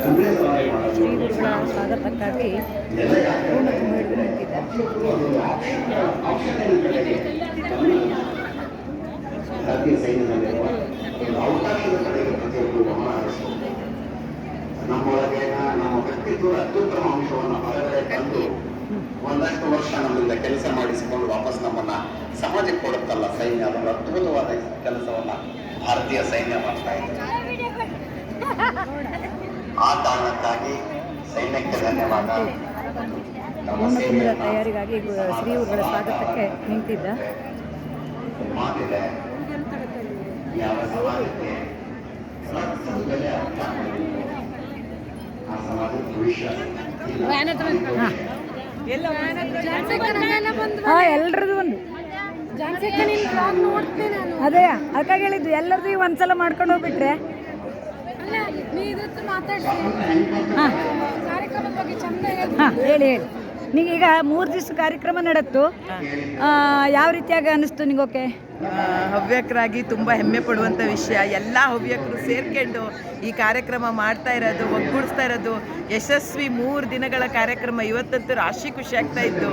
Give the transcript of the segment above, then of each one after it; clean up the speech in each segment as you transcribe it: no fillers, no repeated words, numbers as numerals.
ಶ್ರೀ ಗುರುಗಳ ಸ್ವಾಗತಕ್ಕಾಗಿ ಪೂರ್ಣ ತುಂಬ ಹಿಡಿದು ನಿಂತಿದ್ದಾರೆ. ನಮ್ಮೊಳಗೆ ನಮ್ಮ ವ್ಯಕ್ತಿತ್ವದ ಅತ್ಯುತ್ತಮ ಅಂಶವನ್ನು ಹೊರಗಡೆ ತಂದು ಒಂದಷ್ಟು ವರ್ಷ ನಮ್ಮಿಂದ ಕೆಲಸ ಮಾಡಿಸಿಕೊಂಡು ವಾಪಸ್ ನಮ್ಮನ್ನ ಸಮಾಜಕ್ಕೆ ಕೊಡುತ್ತಲ್ಲ ಸೈನ್ಯ, ಅದರ ಅದ್ಭುತವಾದ ಕೆಲಸವನ್ನ ಭಾರತೀಯ ಸೈನ್ಯ ಮಾಡ್ತಾ ಇದೆ. ಆ ಕಾರಣಕ್ಕಾಗಿ ಸೈನ್ಯಕ್ಕೆ ಧನ್ಯವಾದ. ಪೂರ್ಣ ತಯಾರಿಗಾಗಿ ಶ್ರೀ ಗುರುಗಳ ಸ್ವಾಗತಕ್ಕೆ ನಿಂತಿದ್ದ. ಮಾತಿದೆ, ಯಾವ ಸಮಾಜಕ್ಕೆ ಆ ಸಮಾಜದ ಭವಿಷ್ಯ ಎಲ್ಲರದು ಒಂದು ಅದೇ ಅದಕ್ಕಾಗಿ ಹೇಳಿದ್ದು, ಎಲ್ಲರದು ಒಂದ್ಸಲ ಮಾಡ್ಕೊಂಡು ಹೋಗ್ಬಿಟ್ರೆ ಹಾಂ ಹೇಳಿ ನೀಗೀಗ 3 ದಿವಸ ಕಾರ್ಯಕ್ರಮ ನಡೆತ್ತು, ಯಾವ ರೀತಿಯಾಗಿ ಅನ್ನಿಸ್ತು ನಿಗೋಕೆ? ಹವ್ಯಕರಾಗಿ ತುಂಬ ಹೆಮ್ಮೆ ಪಡುವಂಥ ವಿಷಯ. ಎಲ್ಲ ಹವ್ಯಕರು ಸೇರ್ಕೊಂಡು ಈ ಕಾರ್ಯಕ್ರಮ ಮಾಡ್ತಾ ಇರೋದು, ಒಗ್ಗೂಡಿಸ್ತಾ ಇರೋದು ಯಶಸ್ವಿ 3 ದಿನಗಳ ಕಾರ್ಯಕ್ರಮ. ಇವತ್ತಂತೂ ರಾಶಿ ಖುಷಿ ಆಗ್ತಾ ಇತ್ತು.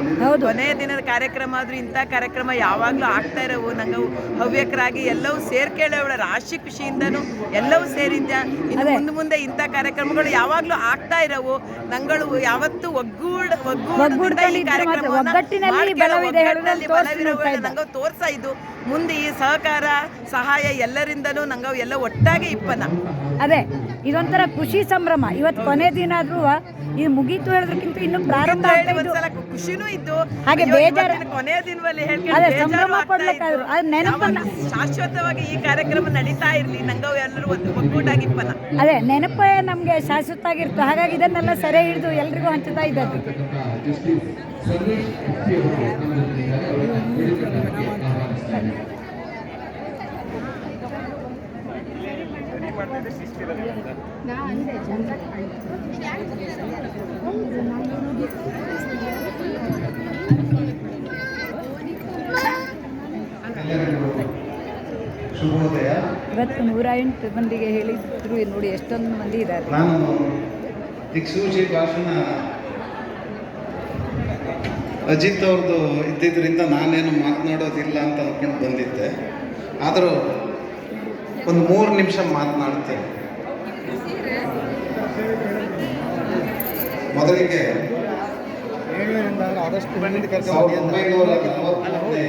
ಕೊನೆಯ ದಿನದ ಕಾರ್ಯಕ್ರಮ ಆದ್ರೂ ಇಂಥ ಕಾರ್ಯಕ್ರಮ ಯಾವಾಗಲೂ ಆಗ್ತಾ ಇರೋವು. ನಂಗೆ ಹವ್ಯಕರಾಗಿ ಎಲ್ಲವೂ ಸೇರ್ಕೊಳ್ಳೋವಳ ರಾಶಿ ಖುಷಿಯಿಂದನೂ ಎಲ್ಲವೂ ಸೇರಿದ್ದ. ಇನ್ನು ಮುಂದೆ ಇಂಥ ಕಾರ್ಯಕ್ರಮಗಳು ಯಾವಾಗಲೂ ಆಗ್ತಾ ಇರೋವು. ನಂಗಳು ಯಾವತ್ತೂ ಒಗ್ಗಟ್ಟಿನಲ್ಲಿ ನಂಗೆ ತೋರ್ಸಾ ಇದು ಮುಂದೆ ಈ ಸಹಕಾರ ಸಹಾಯ ಎಲ್ಲರಿಂದನೂ ನಂಗೆ ಎಲ್ಲ ಒಟ್ಟಾಗಿ ಇಪ್ಪನ. ಅದೇ ಇದೊಂಥರ ಖುಷಿ ಸಂಭ್ರಮ. ಇವತ್ತು ಕೊನೆ ದಿನ ಆದ್ರೂ ಇದು ಮುಗೀತು ಹೇಳೋದಕ್ಕಿಂತ ಇನ್ನು ಪ್ರಾರಂಭ ಒಂದ್ಸಲ ಖುಷಿನೂ ಇದ್ದು, ಹಾಗೆ ಬೇಜಾರು ಕೊನೆಯ ದಿನದಲ್ಲಿ ಶಾಶ್ವತವಾಗಿ ಈ ಕಾರ್ಯಕ್ರಮ ನಡೀತಾ ಇರ್ಲಿ, ನಂಗೆ ಎಲ್ಲರೂ ಒಗ್ಗೂಟಾಗಿ ಇಪ್ಪನ. ಅದೇ ನೆನಪ ನಮ್ಗೆ ಶಾಶ್ವತ ಆಗಿರ್ತು. ಹಾಗಾಗಿ ಇದನ್ನೆಲ್ಲ ಸೆರೆ ಹಿಡಿದು ಎಲ್ರಿಗೂ ಹಂಚುತ್ತಾ ಇದ್ದದ್ದು. ಶುಭೋದಯ. ಇವತ್ತು 108 ಮಂದಿಗೆ ಹೇಳಿದ್ರು, ನೋಡಿ ಎಷ್ಟೊಂದು ಮಂದಿ ಇದ್ದಾರೆ. ನಾನು ದಿಕ್ಸೂಚಿ ಭಾಷಣ ಅಜಿತ್ ಅವ್ರದ್ದು ಇದ್ದಿದ್ದರಿಂದ ನಾನೇನು ಮಾತನಾಡೋದಿಲ್ಲ ಅಂತ ಅಂದ್ಕೊಂಡು ಬಂದಿದ್ದೆ. ಆದರೂ ಒಂದು 3 ನಿಮಿಷ ಮಾತನಾಡ್ತೇನೆ. ಮೊದಲಿಗೆ 1940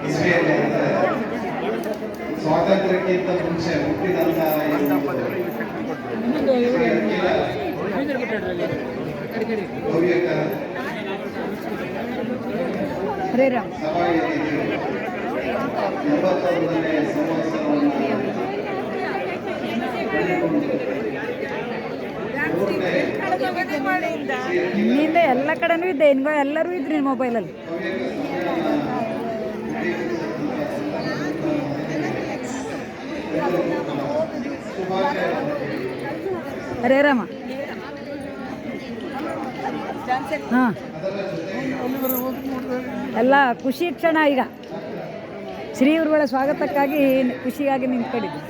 ಇಸ್ವಿಯಲ್ಲಿ ಸ್ವಾತಂತ್ರ್ಯಕ್ಕಿಂತ ಮುಂಚೆ ಹುಟ್ಟಿದಂಥ ಹವ್ಯಕ ಸಭಾಯಲ್ಲಿ 81ನೇ ಸಂವತ್ಸರವನ್ನು ನಿನ್ನಿಂದ ಎಲ್ಲ ಕಡೆನೂ ಇದ್ದೆ, ಇನ್ಗೋ ಎಲ್ಲರೂ ಇದ್ರಿ ಮೊಬೈಲಲ್ಲಿ. ಹರೇ ರಾಮ. ಹಾಂ, ಎಲ್ಲ ಖುಷಿ ಕ್ಷಣ. ಈಗ ಶ್ರೀ ಗುರುಗಳ ಸ್ವಾಗತಕ್ಕಾಗಿ ಖುಷಿಯಾಗಿ ನಿಂತ್ಕೊಂಡಿದ್ದೆ.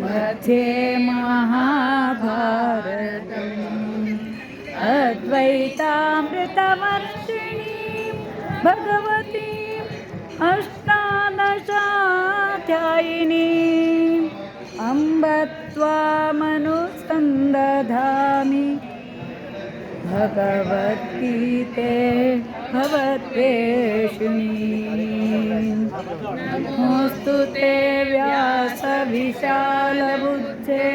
ಮಧ್ಯೆ ಮಹಾಭಾರತಂ ಅದ್ವೈತಾಮೃತಮರ್ಷಿಣಿ ಭಗವತಿ ಅಷ್ಟಾದಶಾಧ್ಯಾಯಿನಿ ಅಂಬ ತ್ವಾಮನುಸಂದಧಾಮಿ ಭಗವದ್ಗೀತೆ ಭವದ್ವೇಷಿಣಿ. ನಮೋऽस्तु ते व्यास विशालबुद्धे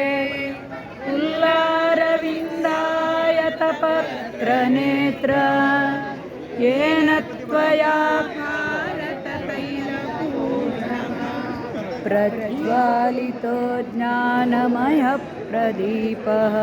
पुल्लारविन्दायतपत्रनेत्र येन त्वया प्रज्वालितो ज्ञानमयः प्रदीपः.